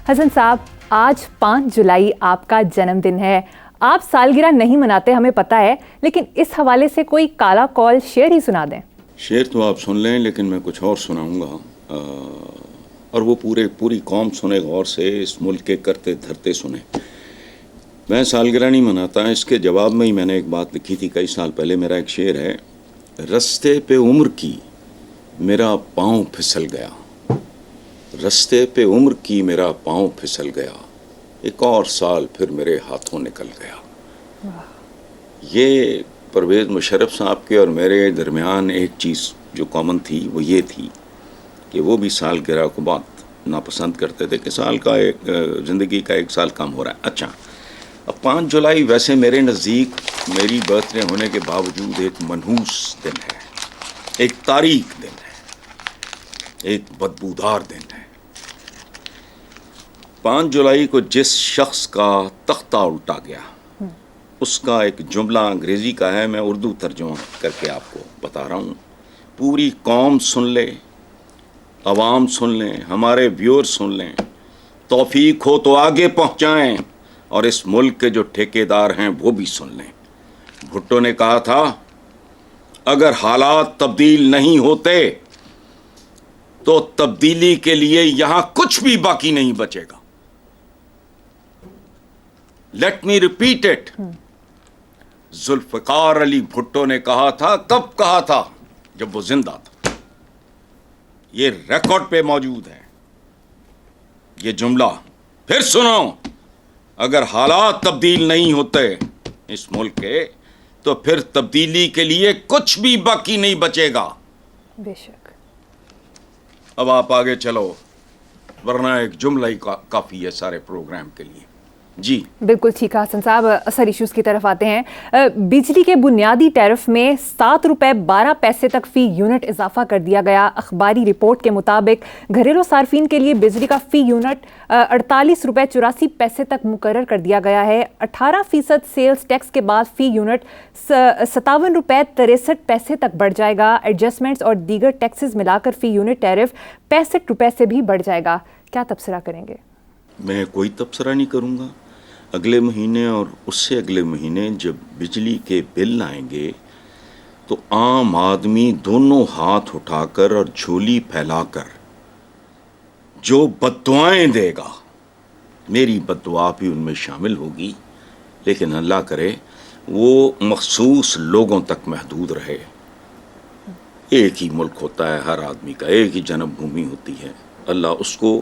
حسن صاحب، آج 5 جولائی آپ کا جنم دن ہے. آپ سالگرہ نہیں مناتے ہمیں پتہ ہے، لیکن اس حوالے سے کوئی کالا کال شعر ہی سنا دیں. شعر تو آپ سن لیں، لیکن میں کچھ اور سناؤں گا، اور وہ پوری قوم سنے غور سے، اس ملک کے کرتے دھرتے سنے. میں سالگرہ نہیں مناتا. اس کے جواب میں ہی میں نے ایک بات لکھی تھی کئی سال پہلے. میرا ایک شعر ہے: رستے پہ عمر کی میرا پاؤں پھسل گیا، رستے پہ عمر کی میرا پاؤں پھسل گیا، ایک اور سال پھر میرے ہاتھوں نکل گیا. یہ پرویز مشرف صاحب کے اور میرے درمیان ایک چیز جو کامن تھی وہ یہ تھی کہ وہ بھی سالگرہ کو بہت ناپسند کرتے تھے کہ سال کا زندگی کا ایک سال کم ہو رہا ہے. اچھا، اب 5 جولائی ویسے میرے نزدیک میری برتھ ڈے ہونے کے باوجود ایک منحوس دن ہے، ایک تاریک دن ہے، ایک بدبودار دن ہے. 5 جولائی کو جس شخص کا تختہ الٹا گیا، اس کا ایک جملہ انگریزی کا ہے، میں اردو ترجمہ کر کے آپ کو بتا رہا ہوں. پوری قوم سن لے، عوام سن لیں، ہمارے ویور سن لیں، توفیق ہو تو آگے پہنچائیں، اور اس ملک کے جو ٹھیکیدار ہیں وہ بھی سن لیں. بھٹو نے کہا تھا اگر حالات تبدیل نہیں ہوتے تو تبدیلی کے لیے یہاں کچھ بھی باقی نہیں بچے گا. Let me repeat it. Zulfikar Ali Bhutto نے کہا تھا. کب کہا تھا؟ جب وہ زندہ تھا. یہ ریکارڈ پہ موجود ہے یہ جملہ. پھر سنو، اگر حالات تبدیل نہیں ہوتے اس ملک کے تو پھر تبدیلی کے لیے کچھ بھی باقی نہیں بچے گا. بے شک. اب آپ آگے چلو، ورنہ ایک جملہ ہی کافی ہے سارے پروگرام کے لیے. جی بالکل ٹھیک ہے حسن صاحب. اثر ایشوز کی طرف آتے ہیں. بجلی کے بنیادی ٹیرف میں 7 روپے 12 پیسے تک فی یونٹ اضافہ کر دیا گیا. اخباری رپورٹ کے مطابق گھریلو صارفین کے لیے بجلی کا فی یونٹ 48 روپے 84 پیسے تک مقرر کر دیا گیا ہے. 18% سیلز ٹیکس کے بعد فی یونٹ 57 روپے 63 پیسے تک بڑھ جائے گا. ایڈجسٹمنٹس اور دیگر ٹیکسز ملا کر فی یونٹ ٹیرف 65 روپے سے بھی بڑھ جائے گا. کیا تبصرہ کریں گے؟ میں کوئی تبصرہ نہیں کروں گا. اگلے مہینے اور اس سے اگلے مہینے جب بجلی کے بل آئیں گے تو عام آدمی دونوں ہاتھ اٹھا کر اور جھولی پھیلا کر جو بددعائیں دے گا، میری بددعا بھی ان میں شامل ہوگی، لیکن اللہ کرے وہ مخصوص لوگوں تک محدود رہے. ایک ہی ملک ہوتا ہے ہر آدمی کا، ایک ہی جنم بھومی ہوتی ہے. اللہ اس کو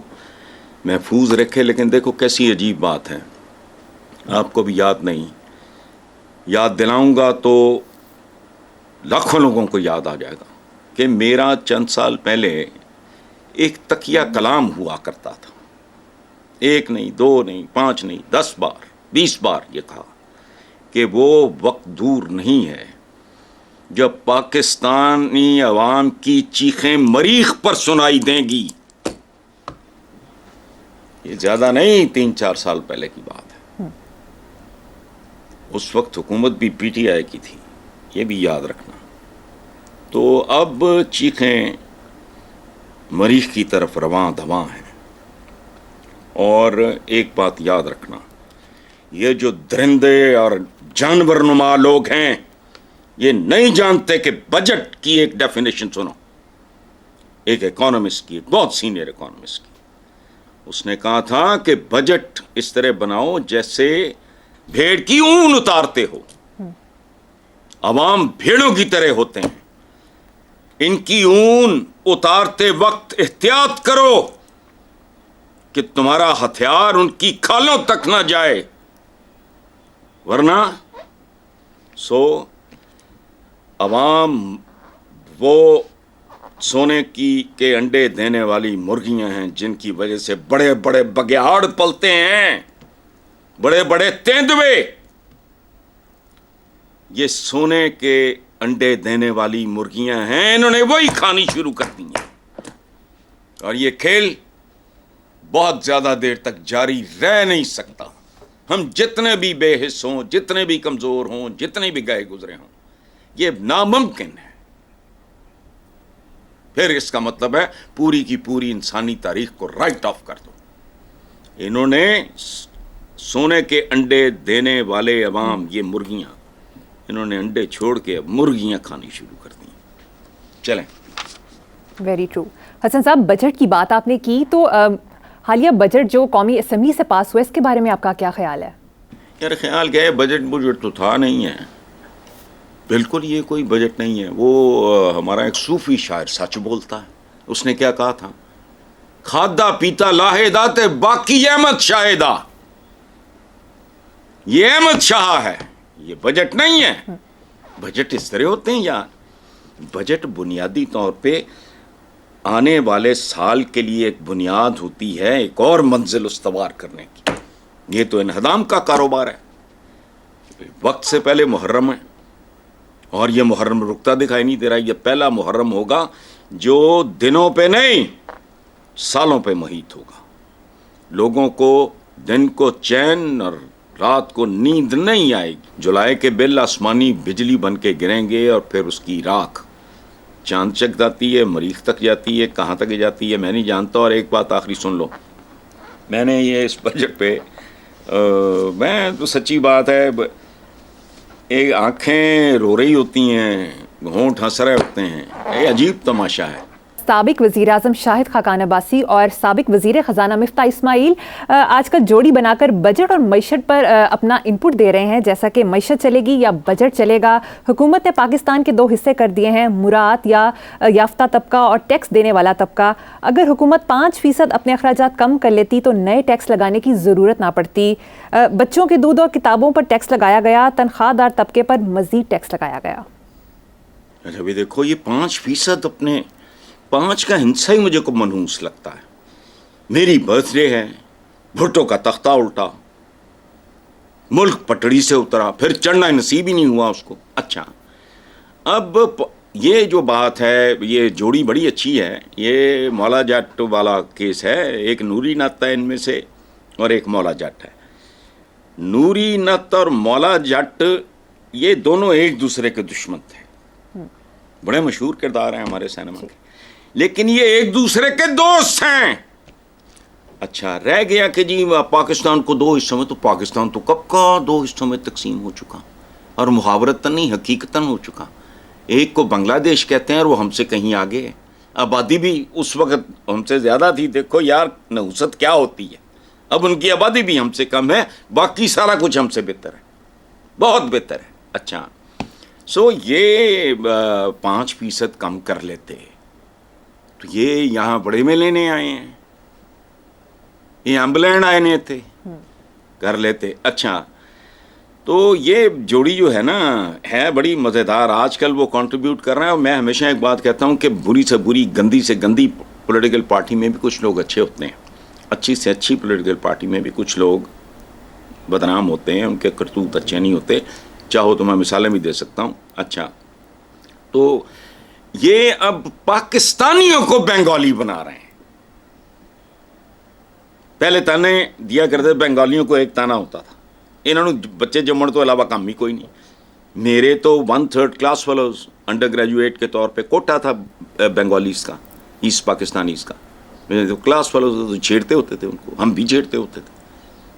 محفوظ رکھے. لیکن دیکھو کیسی عجیب بات ہے، آپ کو بھی یاد نہیں، یاد دلاؤں گا تو لاکھوں لوگوں کو یاد آ جائے گا کہ میرا چند سال پہلے ایک تکیہ کلام ہوا کرتا تھا. 1 نہیں 2 نہیں 5 نہیں 10 بار 20 بار یہ کہا کہ وہ وقت دور نہیں ہے جب پاکستانی عوام کی چیخیں مریخ پر سنائی دیں گی. یہ زیادہ نہیں، 3-4 سال پہلے کی بات ہے. اس وقت حکومت بھی پی ٹی آئی کی تھی، یہ بھی یاد رکھنا. تو اب چیخیں مریخ کی طرف رواں دواں ہیں. اور ایک بات یاد رکھنا، یہ جو درندے اور جانور نما لوگ ہیں یہ نہیں جانتے کہ بجٹ کی ایک ڈیفینیشن سنو. ایک اکانومسٹ کی، بہت سینئر اکانومسٹ کی، اس نے کہا تھا کہ بجٹ اس طرح بناؤ جیسے بھیڑ کی اون اتارتے ہو. عوام بھیڑوں کی طرح ہوتے ہیں، ان کی اون اتارتے وقت احتیاط کرو کہ تمہارا ہتھیار ان کی کھالوں تک نہ جائے، ورنہ عوام وہ سونے کے انڈے دینے والی مرغیاں ہیں جن کی وجہ سے بڑے بڑے بگیاڑ پلتے ہیں، بڑے بڑے تیندوے. یہ سونے کے انڈے دینے والی مرغیاں ہیں، انہوں نے وہی کھانی شروع کر دی ہیں، اور یہ کھیل بہت زیادہ دیر تک جاری رہ نہیں سکتا. ہم جتنے بھی بے حس ہوں، جتنے بھی کمزور ہوں، جتنے بھی گئے گزرے ہوں، یہ ناممکن ہے. پھر اس کا مطلب ہے پوری کی پوری انسانی تاریخ کو رائٹ آف کر دو. انہوں نے سونے کے انڈے دینے والے عوام یہ مرغیاں، انہوں نے انڈے چھوڑ کے اب مرغیاں کھانی شروع کر دی. چلیں. Very true. حسن صاحب، بجٹ کی بات آپ نے کی تو حالیہ بجٹ جو قومی اسمبلی سے پاس ہوا اس کے بارے میں آپ کا کیا خیال ہے؟ یار خیال کیا ہے، بجٹ تو تھا نہیں ہے بالکل، یہ کوئی بجٹ نہیں ہے. وہ ہمارا ایک صوفی شاعر سچ بولتا ہے، اس نے کیا کہا تھا، کھادا پیتا لاہدہ تے باقی احمد شاہدہ. یہ احمد شاہ ہے، یہ بجٹ نہیں ہے. بجٹ اس طرح ہوتے ہیں یار. بجٹ بنیادی طور پہ آنے والے سال کے لیے ایک بنیاد ہوتی ہے ایک اور منزل استوار کرنے کی. یہ تو انہدام کا کاروبار ہے. وقت سے پہلے محرم ہے اور یہ محرم رکتا دکھائی نہیں دے رہا. یہ پہلا محرم ہوگا جو دنوں پہ نہیں سالوں پہ محیط ہوگا. لوگوں کو دن کو چین اور رات کو نیند نہیں آئے گی. جولائی کے بل آسمانی بجلی بن کے گریں گے اور پھر اس کی راکھ چاند چک جاتی ہے، مریخ تک جاتی ہے، کہاں تک جاتی ہے میں نہیں جانتا. اور ایک بات آخری سن لو، میں نے یہ اس بجٹ پہ میں تو سچی بات ہے، ایک آنکھیں رو رہی ہوتی ہیں، ہونٹ ہنس رہے ہوتے ہیں. یہ عجیب تماشا ہے. سابق وزیر اعظم شاہد خاقان عباسی اور سابق وزیر خزانہ مفتاح اسماعیل آج کل جوڑی بنا کر بجٹ اور معیشت پر اپنا انپٹ دے رہے ہیں، جیسا کہ معیشت چلے گی یا بجٹ چلے گا. حکومت نے پاکستان کے 2 حصے کر دیے ہیں، مراد یا یافتہ طبقہ اور ٹیکس دینے والا طبقہ. اگر حکومت 5% اپنے اخراجات کم کر لیتی تو نئے ٹیکس لگانے کی ضرورت نہ پڑتی. بچوں کے دودھ اور کتابوں پر ٹیکس لگایا گیا، تنخواہ دار طبقے پر مزید ٹیکس لگایا گیا. ابھی دیکھو یہ 5% اپنے 5 کا ہنسا ہی مجھے کو منحوس لگتا ہے. میری برتھ ڈے ہے، بھٹو کا تختہ الٹا، ملک پٹڑی سے اترا، پھر چڑھنا نصیب ہی نہیں ہوا اس کو. اچھا اب یہ جو بات ہے، یہ جوڑی بڑی اچھی ہے. یہ مولا جٹ والا کیس ہے. ایک نوری نت ہے ان میں سے اور ایک مولا جٹ ہے. نوری نت اور مولا جٹ یہ دونوں ایک دوسرے کے دشمن تھے، بڑے مشہور کردار ہیں ہمارے سینما کے، لیکن یہ ایک دوسرے کے دوست ہیں. اچھا رہ گیا کہ جی پاکستان کو 2 حصوں میں، تو پاکستان تو کب کا 2 حصوں میں تقسیم ہو چکا اور محاورتاً نہیں حقیقتاً ہو چکا. ایک کو بنگلہ دیش کہتے ہیں اور وہ ہم سے کہیں آگے ہے. آبادی بھی اس وقت ہم سے زیادہ تھی. دیکھو یار نحوست کیا ہوتی ہے. اب ان کی آبادی بھی ہم سے کم ہے، باقی سارا کچھ ہم سے بہتر ہے، بہت بہتر ہے. اچھا سو یہ 5% کم کر لیتے تو یہ یہاں بڑے میں لینے آئے ہیں، یہ ایمبلینڈ آئے تھے، کر لیتے. اچھا تو یہ جوڑی جو ہے نا ہے بڑی مزیدار. آج کل وہ کنٹریبیوٹ کر رہے ہیں. اور میں ہمیشہ ایک بات کہتا ہوں کہ بری سے بری، گندی سے گندی پولیٹیکل پارٹی میں بھی کچھ لوگ اچھے ہوتے ہیں، اچھی سے اچھی پولیٹیکل پارٹی میں بھی کچھ لوگ بدنام ہوتے ہیں، ان کے کرتوت اچھے نہیں ہوتے. چاہو تو میں مثالیں بھی دے سکتا ہوں. اچھا تو یہ اب پاکستانیوں کو بنگالی بنا رہے ہیں. پہلے تانے دیا کرتے بنگالیوں کو، ایک تانا ہوتا تھا، انہوں نے بچے جمن تو علاوہ کام ہی کوئی نہیں. میرے تو 1/3 کلاس فیلوز انڈر گریجویٹ کے طور پہ کوٹا تھا بنگالیز کا، ایسٹ پاکستانیز کا. میرے تو کلاس فیلوز چھیڑتے ہوتے تھے ان کو، ہم بھی چھیڑتے ہوتے تھے.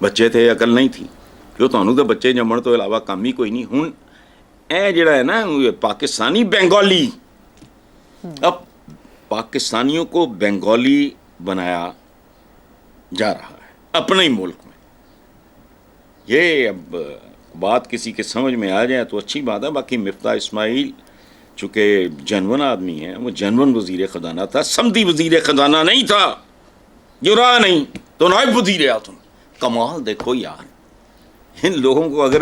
بچے تھے، عقل نہیں تھی. جو تو بچے جمن تو علاوہ کام ہی کوئی نہیں. ہوں اے جڑا ہے نا پاکستانی بنگالی، اب پاکستانیوں کو بنگالی بنایا جا رہا ہے اپنے ہی ملک میں. یہ اب بات کسی کے سمجھ میں آ جائے تو اچھی بات ہے. باقی مفتاح اسماعیل چونکہ جنون آدمی ہے، وہ جنون وزیر خزانہ تھا، سمدھی وزیر خزانہ نہیں تھا، جو رہا نہیں تو نائب وزیر اعظم. کمال دیکھو یار ان لوگوں کو. اگر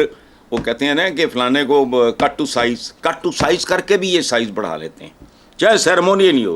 وہ کہتے ہیں نا کہ فلانے کو کٹ ٹو سائز کر کے بھی یہ سائز بڑھا لیتے ہیں، چاہے سیرمونی نہیں ہو.